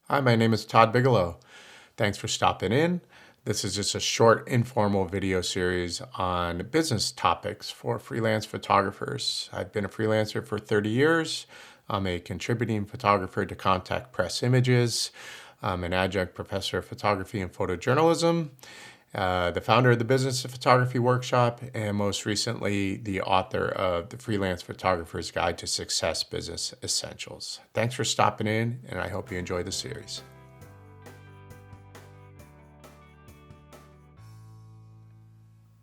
Hi, my name is Todd Bigelow. Thanks for stopping in. This is just a short informal video series on business topics for freelance photographers. I've been a freelancer for 30 years. I'm a contributing photographer to Contact Press Images. I'm an adjunct professor of photography and photojournalism, the founder of the Business of Photography Workshop, and most recently, the author of the Freelance Photographer's Guide to Success Business Essentials. Thanks for stopping in, and I hope you enjoy the series.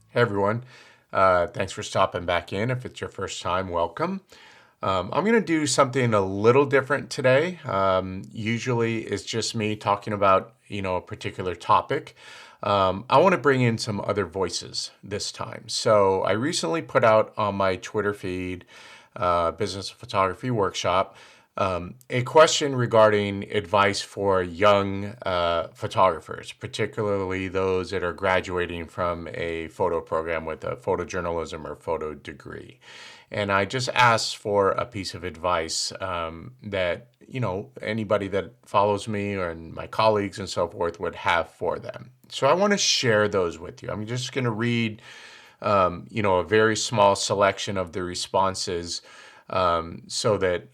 Hey everyone, thanks for stopping back in. If it's your first time, welcome. I'm going to do something a little different today. Usually it's just me talking about, a particular topic. I want to bring in some other voices this time. So I recently put out on my Twitter feed, Business Photography Workshop, a question regarding advice for young photographers, particularly those that are graduating from a photo program with a photojournalism or photo degree. And I just asked for a piece of advice that, anybody that follows me or my colleagues and so forth would have for them. So I want to share those with you. I'm just going to read, a very small selection of the responses so that,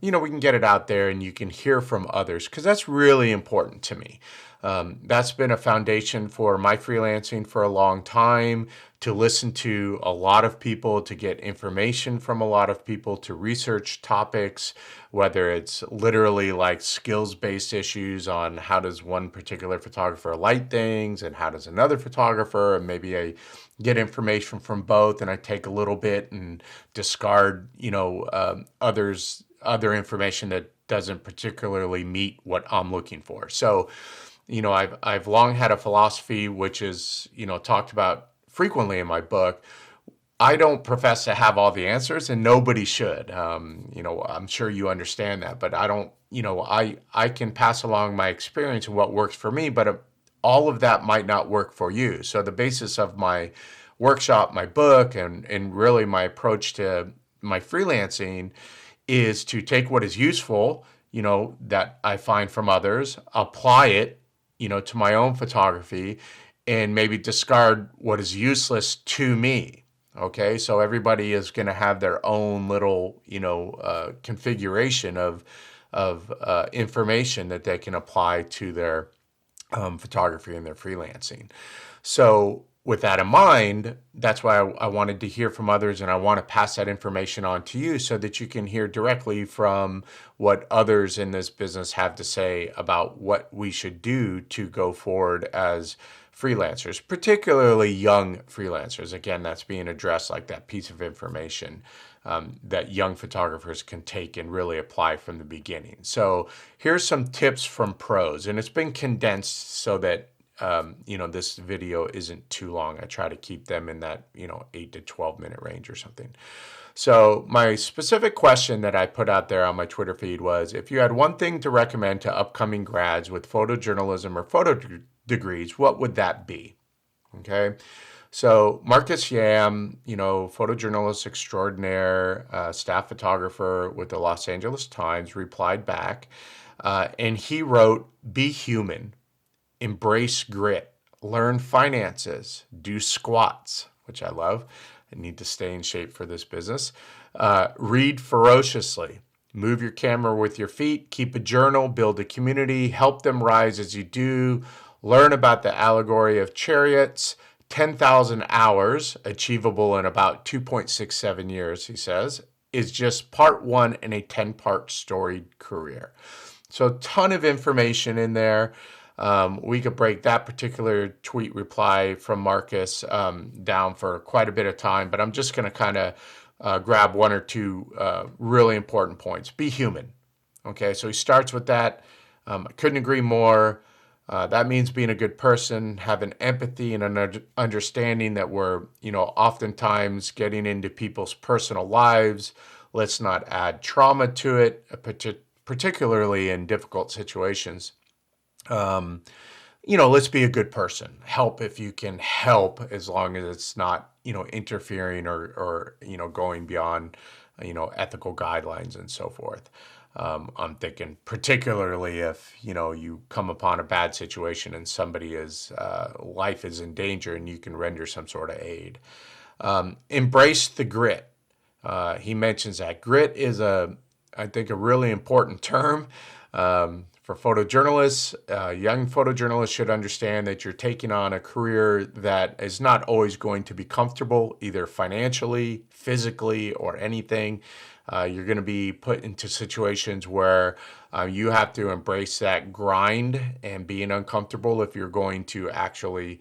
we can get it out there and you can hear from others, because that's really important to me. That's been a foundation for my freelancing for a long time, to listen to a lot of people, to get information from a lot of people, to research topics, whether it's literally like skills-based issues on how does one particular photographer light things and how does another photographer, and maybe I get information from both and I take a little bit and discard, other information that doesn't particularly meet what I'm looking for. So, I've long had a philosophy, which is, talked about frequently in my book. I don't profess to have all the answers, and nobody should. I'm sure you understand that, but I don't, I can pass along my experience and what works for me, but all of that might not work for you. So the basis of my workshop, my book, and really my approach to my freelancing is to take what is useful, that I find from others, apply it, to my own photography, and maybe discard what is useless to me. Okay, so everybody is going to have their own little, configuration of information that they can apply to their photography and their freelancing. So with that in mind, that's why I wanted to hear from others, and I want to pass that information on to you so that you can hear directly from what others in this business have to say about what we should do to go forward as freelancers, particularly young freelancers. Again, that's being addressed like that piece of information that young photographers can take and really apply from the beginning. So here's some tips from pros, and it's been condensed so that this video isn't too long. I try to keep them in that, 8 to 12 minute range or something. So my specific question that I put out there on my Twitter feed was, if you had one thing to recommend to upcoming grads with photojournalism or photo degrees, what would that be? Okay. So Marcus Yam, photojournalist extraordinaire, staff photographer with the Los Angeles Times, replied back, and he wrote, "Be human. Embrace grit, learn finances, do squats," which I love. I need to stay in shape for this business. Read ferociously, move your camera with your feet, keep a journal, build a community, help them rise as you do, learn about the allegory of chariots, 10,000 hours, achievable in about 2.67 years, he says, is just part one in a 10-part storied career. So a ton of information in there. We could break that particular tweet reply from Marcus down for quite a bit of time, but I'm just going to kind of grab one or two really important points. Be human. Okay, so he starts with that. I couldn't agree more. That means being a good person, having empathy and an understanding that we're, oftentimes getting into people's personal lives. Let's not add trauma to it, particularly in difficult situations. Let's be a good person. Help if you can help, as long as it's not, interfering or going beyond, ethical guidelines and so forth. I'm thinking particularly if, you come upon a bad situation and somebody is, life is in danger and you can render some sort of aid. Embrace the grit. He mentions that grit is I think, a really important term for photojournalists. Young photojournalists should understand that you're taking on a career that is not always going to be comfortable, either financially, physically, or anything. You're going to be put into situations where you have to embrace that grind and being uncomfortable if you're going to actually,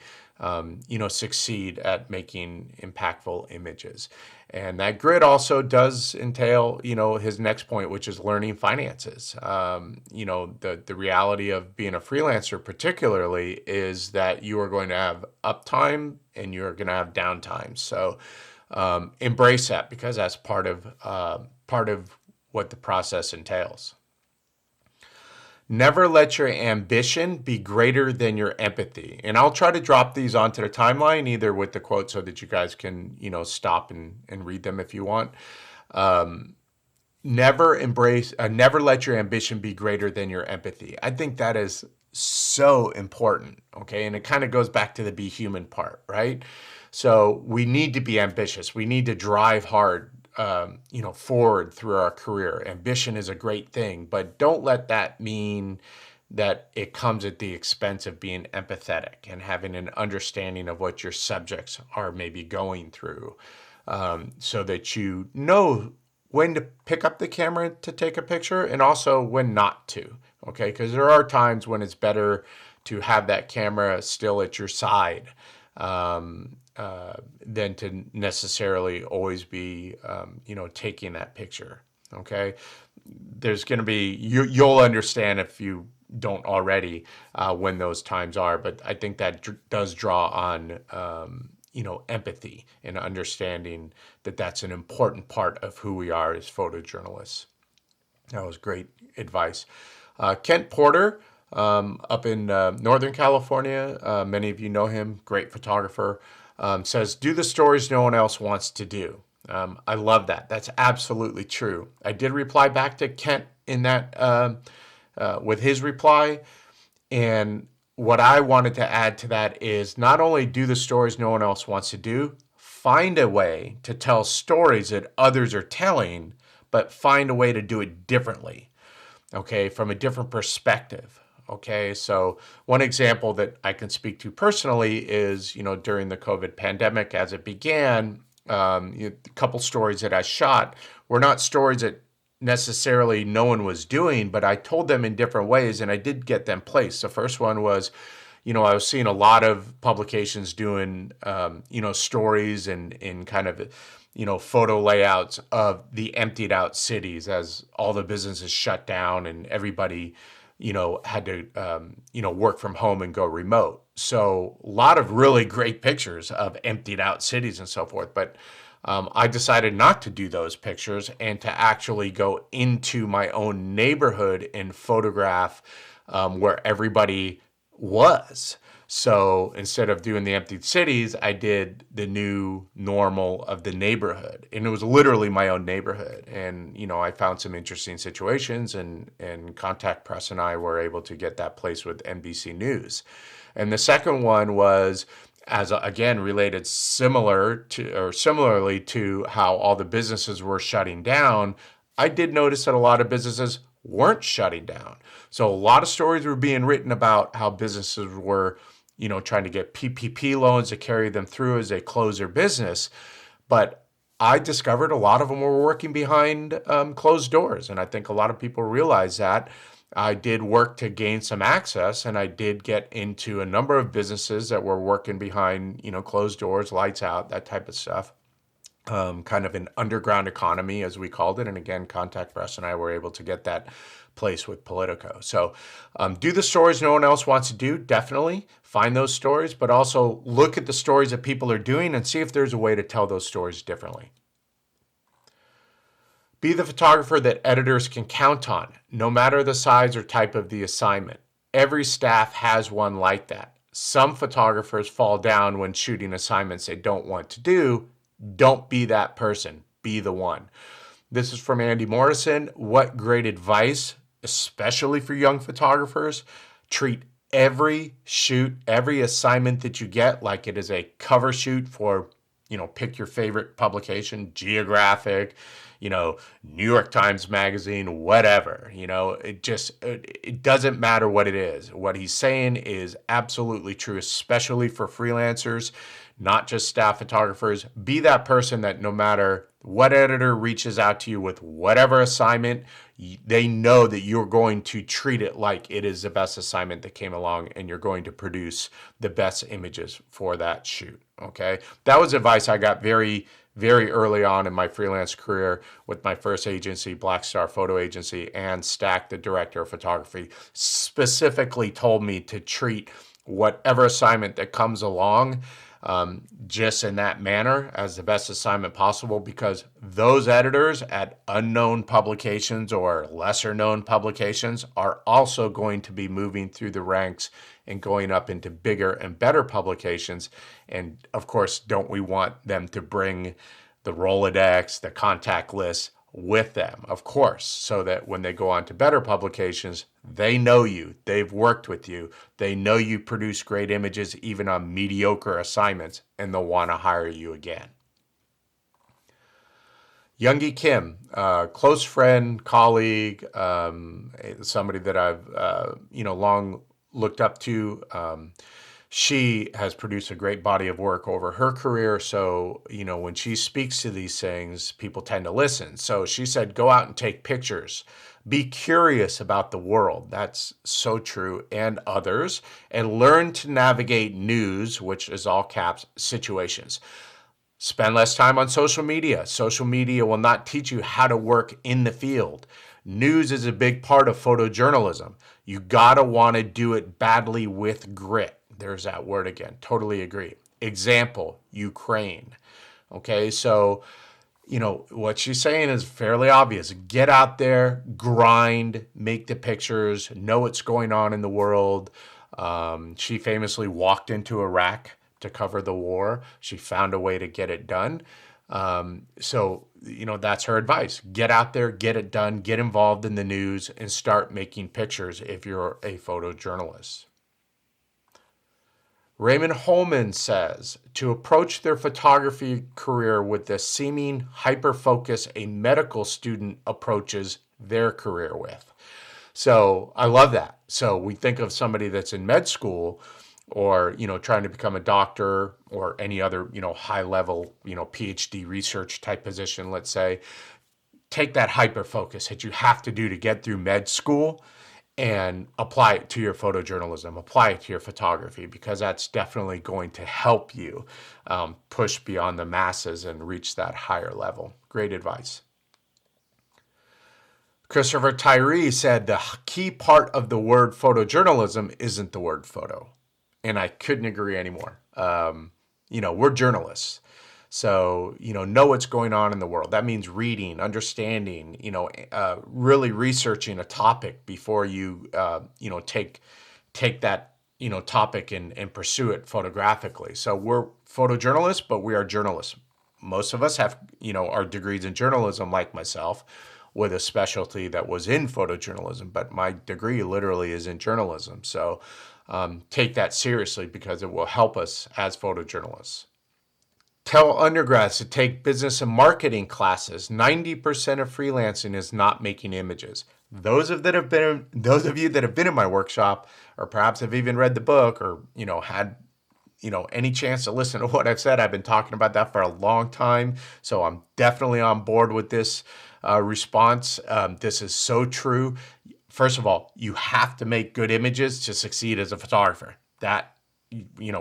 succeed at making impactful images. And that grid also does entail, his next point, which is learning finances. The reality of being a freelancer particularly is that you are going to have uptime and you're going to have downtime. So embrace that, because that's part of what the process entails. Never let your ambition be greater than your empathy. And I'll try to drop these onto the timeline, either with the quote so that you guys can, stop and read them if you want. Never let your ambition be greater than your empathy. I think that is so important. Okay. And it kind of goes back to the be human part, right? So we need to be ambitious. We need to drive hard, forward through our career. Ambition is a great thing, but don't let that mean that it comes at the expense of being empathetic and having an understanding of what your subjects are maybe going through, so that you know when to pick up the camera to take a picture and also when not to. Okay, because there are times when it's better to have that camera still at your side, than to necessarily always be, taking that picture. Okay, there's going to be you'll understand if you don't already when those times are, but I think that does draw on empathy and understanding that that's an important part of who we are as photojournalists. That was great advice. Kent Porter, up in Northern California, many of you know him, great photographer, says, do the stories no one else wants to do. I love that. That's absolutely true. I did reply back to Kent in that with his reply. And what I wanted to add to that is not only do the stories no one else wants to do, find a way to tell stories that others are telling, but find a way to do it differently, okay, from a different perspective. Okay, so one example that I can speak to personally is, during the COVID pandemic as it began, a couple stories that I shot were not stories that necessarily no one was doing, but I told them in different ways and I did get them placed. The first one was, I was seeing a lot of publications doing, stories and in kind of, photo layouts of the emptied out cities as all the businesses shut down and everybody, had to, work from home and go remote. So a lot of really great pictures of emptied out cities and so forth. But I decided not to do those pictures and to actually go into my own neighborhood and photograph where everybody was. So instead of doing the emptied cities, I did the new normal of the neighborhood. And it was literally my own neighborhood. And, I found some interesting situations and Contact Press and I were able to get that placed with NBC News. And the second one was, again, related similarly to how all the businesses were shutting down. I did notice that a lot of businesses weren't shutting down. So a lot of stories were being written about how businesses were, trying to get PPP loans to carry them through as they close their business. But I discovered a lot of them were working behind closed doors. And I think a lot of people realize that. I did work to gain some access, and I did get into a number of businesses that were working behind, closed doors, lights out, that type of stuff. Kind of an underground economy, as we called it. And again, Contact Press and I were able to get that place with Politico. So do the stories no one else wants to do, definitely. Find those stories, but also look at the stories that people are doing and see if there's a way to tell those stories differently. Be the photographer that editors can count on, no matter the size or type of the assignment. Every staff has one like that. Some photographers fall down when shooting assignments they don't want to do. Don't be that person. Be the one. This is from Andy Morrison. What great advice, especially for young photographers. Treat every shoot, every assignment that you get like it is a cover shoot for, pick your favorite publication, Geographic, New York Times Magazine, whatever. It doesn't matter what it is. What he's saying is absolutely true, especially for freelancers, not just staff photographers. Be that person that no matter what editor reaches out to you with whatever assignment, they know that you're going to treat it like it is the best assignment that came along, and you're going to produce the best images for that shoot. Okay. That was advice I got very, very early on in my freelance career with my first agency, Black Star Photo Agency, and Stack, the director of photography, specifically told me to treat whatever assignment that comes along just in that manner as the best assignment possible, because those editors at unknown publications or lesser known publications are also going to be moving through the ranks and going up into bigger and better publications. And of course, don't we want them to bring the Rolodex, the contact list with them, of course, so that when they go on to better publications, they know you, they've worked with you, they know you produce great images even on mediocre assignments, and they'll want to hire you again. Youngie Kim, close friend, colleague, somebody that I've long looked up to. She has produced a great body of work over her career. So, when she speaks to these things, people tend to listen. So she said, go out and take pictures. Be curious about the world. That's so true, and others, and learn to navigate news, which is all caps, situations. Spend less time on social media. Social media will not teach you how to work in the field. News is a big part of photojournalism. You gotta want to do it badly with grit. There's that word again. Totally agree. Example, Ukraine. Okay, so, what she's saying is fairly obvious. Get out there, grind, make the pictures, know what's going on in the world. She famously walked into Iraq to cover the war. She found a way to get it done. So, that's her advice. Get out there, get it done, get involved in the news, and start making pictures if you're a photojournalist. Raymond Holman says, to approach their photography career with the seeming hyper-focus a medical student approaches their career with. So I love that. So we think of somebody that's in med school or, trying to become a doctor or any other, high-level, PhD research type position, let's say. Take that hyper-focus that you have to do to get through med school and apply it to your photojournalism, apply it to your photography, because that's definitely going to help you push beyond the masses and reach that higher level. Great advice. Christopher Tyree said the key part of the word photojournalism isn't the word photo. And I couldn't agree anymore. We're journalists. So, know what's going on in the world. That means reading, understanding, really researching a topic before you, take that, topic and pursue it photographically. So we're photojournalists, but we are journalists. Most of us have, our degrees in journalism, like myself, with a specialty that was in photojournalism, but my degree literally is in journalism. So take that seriously because it will help us as photojournalists. Tell undergrads to take business and marketing classes. 90% of freelancing is not making images. Those of you that have been in my workshop, or perhaps have even read the book, or had any chance to listen to what I've said, I've been talking about that for a long time. So I'm definitely on board with this response. This is so true. First of all, you have to make good images to succeed as a photographer. That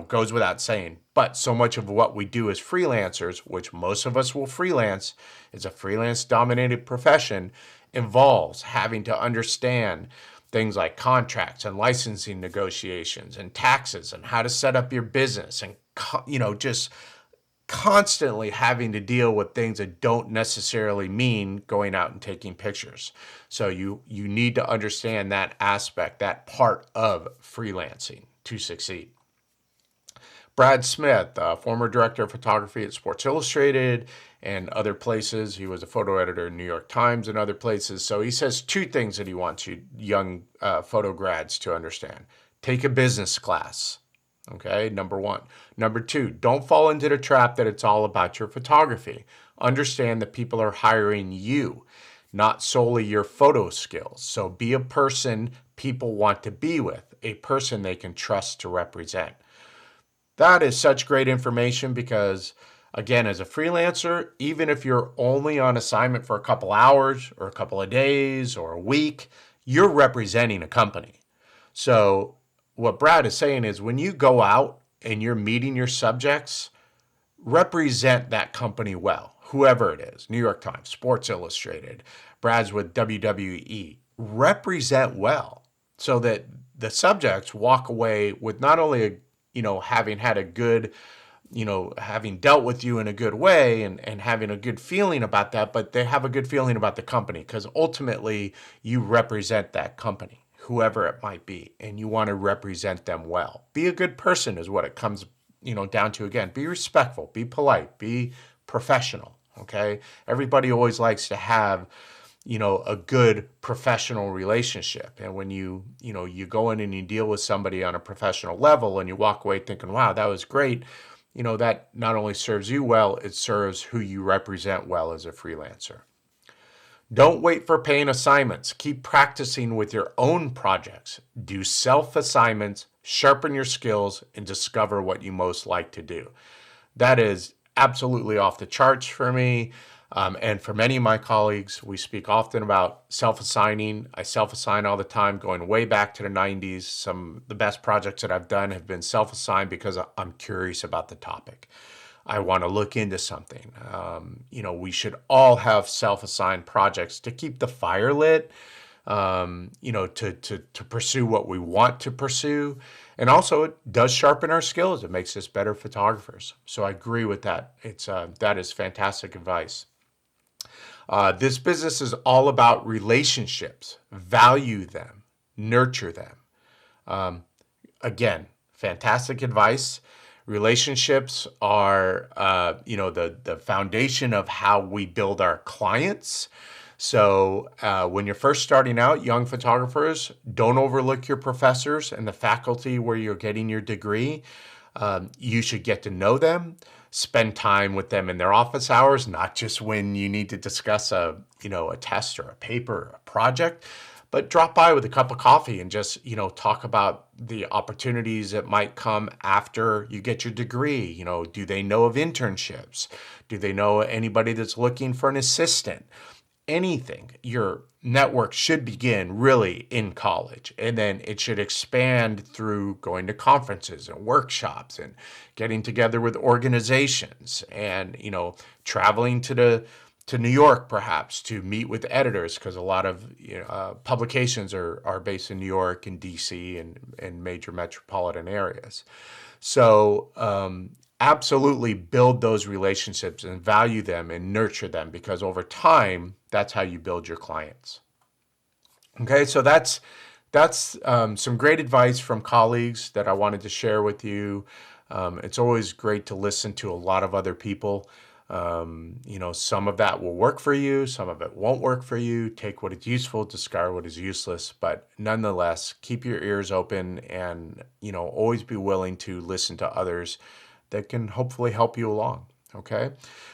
goes without saying. But so much of what we do as freelancers, which most of us will freelance, is a freelance-dominated profession, involves having to understand things like contracts and licensing negotiations and taxes and how to set up your business and, just constantly having to deal with things that don't necessarily mean going out and taking pictures. So you need to understand that aspect, that part of freelancing to succeed. Brad Smith, former director of photography at Sports Illustrated and other places. He was a photo editor in New York Times and other places. So he says two things that he wants you young photo grads to understand. Take a business class. Okay, number one. Number two, don't fall into the trap that it's all about your photography. Understand that people are hiring you, not solely your photo skills. So be a person people want to be with, a person they can trust to represent. That is such great information because, again, as a freelancer, even if you're only on assignment for a couple hours or a couple of days or a week, you're representing a company. So what Brad is saying is when you go out and you're meeting your subjects, represent that company well, whoever it is, New York Times, Sports Illustrated, Brad's with WWE, represent well so that the subjects walk away with not only having had a good, having dealt with you in a good way and having a good feeling about that, but they have a good feeling about the company because ultimately you represent that company, whoever it might be, and you want to represent them well. Be a good person is what it comes, down to again. Be respectful, be polite, be professional, okay? Everybody always likes to have, a good professional relationship. And when you go in and you deal with somebody on a professional level and you walk away thinking, wow, that was great, that not only serves you well, it serves who you represent well as a freelancer. Don't wait for paying assignments. Keep practicing with your own projects. Do self-assignments, sharpen your skills, and discover what you most like to do. That is absolutely off the charts for me. And for many of my colleagues, we speak often about self-assigning. I self-assign all the time, going way back to the 90s. Some of the best projects that I've done have been self-assigned because I'm curious about the topic. I want to look into something. We should all have self-assigned projects to keep the fire lit, to pursue what we want to pursue. And also it does sharpen our skills. It makes us better photographers. So I agree with that. That is fantastic advice. This business is all about relationships. Value them, nurture them. Again, fantastic advice. Relationships are, the foundation of how we build our clients. So when you're first starting out, young photographers, don't overlook your professors and the faculty where you're getting your degree. You should get to know them, spend time with them in their office hours, not just when you need to discuss a test or a paper or a project, but drop by with a cup of coffee and just, talk about the opportunities that might come after you get your degree. Do they know of internships? Do they know anybody that's looking for an assistant? Anything. Your network should begin really in college, and then it should expand through going to conferences and workshops and getting together with organizations and, traveling to New York perhaps to meet with editors, because a lot of publications are based in New York and DC and major metropolitan areas. So absolutely build those relationships and value them and nurture them, because over time, that's how you build your clients. Okay, so that's some great advice from colleagues that I wanted to share with you. It's always great to listen to a lot of other people. Some of that will work for you, some of it won't work for you. Take what is useful, discard what is useless, but nonetheless, keep your ears open and, always be willing to listen to others that can hopefully help you along. Okay.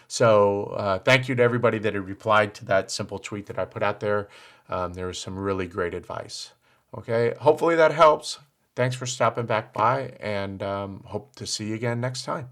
So thank you to everybody that had replied to that simple tweet that I put out there. There was some really great advice. Okay. Hopefully that helps. Thanks for stopping back by, and hope to see you again next time.